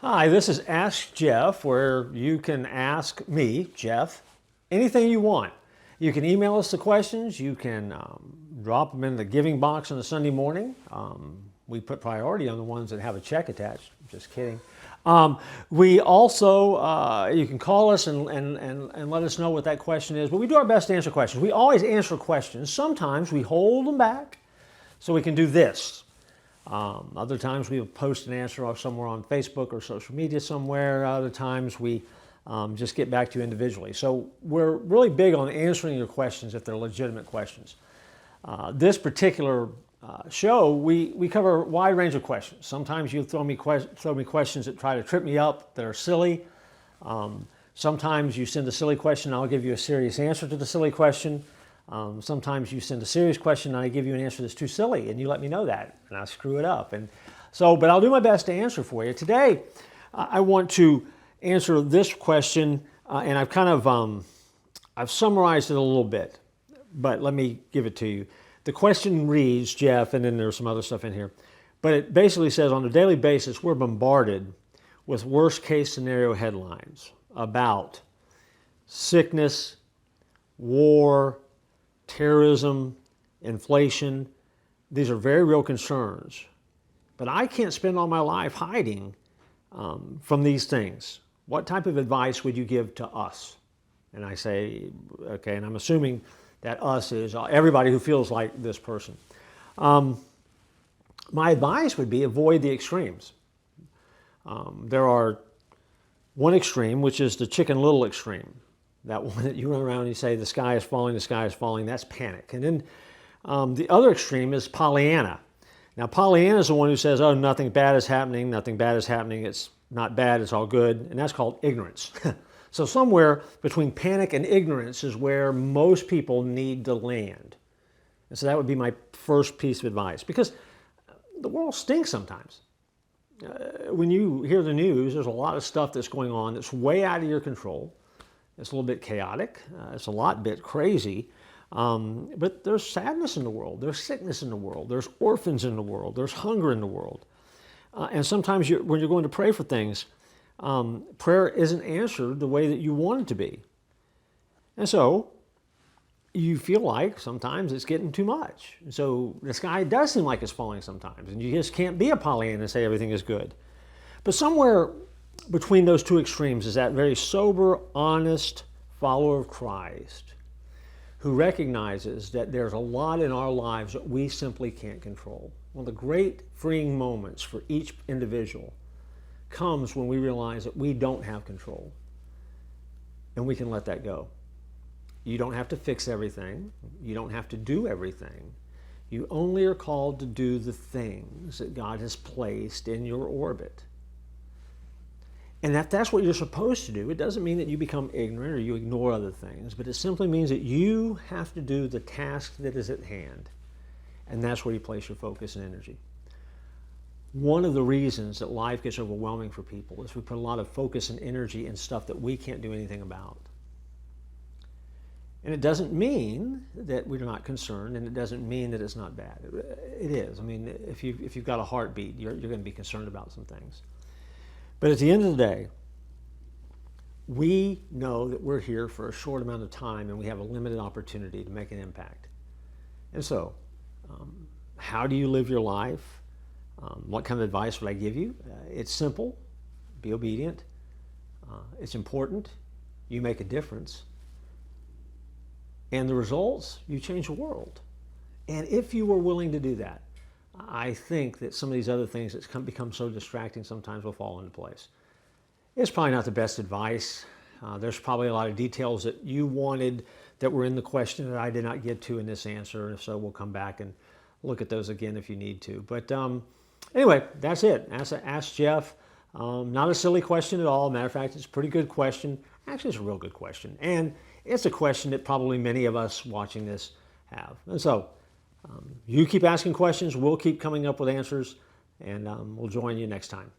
Hi, this is Ask Jeff, where you can ask me, Jeff, anything you want. You can email us the questions. You can drop them in the giving box on a Sunday morning. We put priority on the ones that have a check attached. Just kidding. We also, you can call us and let us know what that question is. But we do our best to answer questions. We always answer questions. Sometimes we hold them back so we can do this. Other times we'll post an answer somewhere on Facebook or social media somewhere. Other times we just get back to you individually. So we're really big on answering your questions if they're legitimate questions. This particular show, we cover a wide range of questions. Sometimes you throw me questions that try to trip me up, that are silly. Sometimes you send a silly question, and I'll give you a serious answer to the silly question. Sometimes you send a serious question and I give you an answer that's too silly, and you let me know that, and I screw it up. But I'll do my best to answer for you. Today, I want to answer this question, and I've kind of I've summarized it a little bit, but let me give it to you. The question reads, Jeff, and then there's some other stuff in here, but it basically says on a daily basis we're bombarded with worst case scenario headlines about sickness, war, terrorism, inflation. These are very real concerns. But I can't spend all my life hiding from these things. What type of advice would you give to us? And I say, okay, and I'm assuming that us is everybody who feels like this person. My advice would be avoid the extremes. There are one extreme, which is the Chicken Little extreme. That one that you run around and you say, the sky is falling, that's panic. And then the other extreme is Pollyanna. Now, Pollyanna is the one who says, oh, nothing bad is happening, it's not bad, it's all good, and that's called ignorance. So somewhere between panic and ignorance is where most people need to land. And so that would be my first piece of advice, because the world stinks sometimes. When you hear the news, there's a lot of stuff that's going on that's way out of your control. It's a little bit chaotic. It's a bit crazy. But there's sadness in the world. There's sickness in the world. There's orphans in the world. There's hunger in the world. And sometimes when you're going to pray for things, prayer isn't answered the way that you want it to be. And so you feel like sometimes it's getting too much. And so the sky does seem like it's falling sometimes. And you just can't be a Pollyanna and say everything is good. But somewhere between those two extremes is that very sober, honest follower of Christ who recognizes that there's a lot in our lives that we simply can't control. One of the great freeing moments for each individual comes when we realize that we don't have control, and we can let that go. You don't have to fix everything. You don't have to do everything. You only are called to do the things that God has placed in your orbit. And if that's what you're supposed to do, it doesn't mean that you become ignorant or you ignore other things, but it simply means that you have to do the task that is at hand. And that's where you place your focus and energy. One of the reasons that life gets overwhelming for people is we put a lot of focus and energy in stuff that we can't do anything about. And it doesn't mean that we're not concerned, and it doesn't mean that it's not bad. It is. I mean, if you've got a heartbeat, you're going to be concerned about some things. But at the end of the day, we know that we're here for a short amount of time and we have a limited opportunity to make an impact. And so, how do you live your life? What kind of advice would I give you? It's simple. Be obedient. It's important. You make a difference. And the results, you change the world. And if you were willing to do that, I think that some of these other things that become so distracting sometimes will fall into place. It's probably not the best advice. There's probably a lot of details that you wanted that were in the question that I did not get to in this answer. And so we'll come back and look at those again if you need to. But anyway, that's it. Ask Jeff. Not a silly question at all. Matter of fact, it's a pretty good question. Actually, it's a real good question. And it's a question that probably many of us watching this have. And so, you keep asking questions, we'll keep coming up with answers, and we'll join you next time.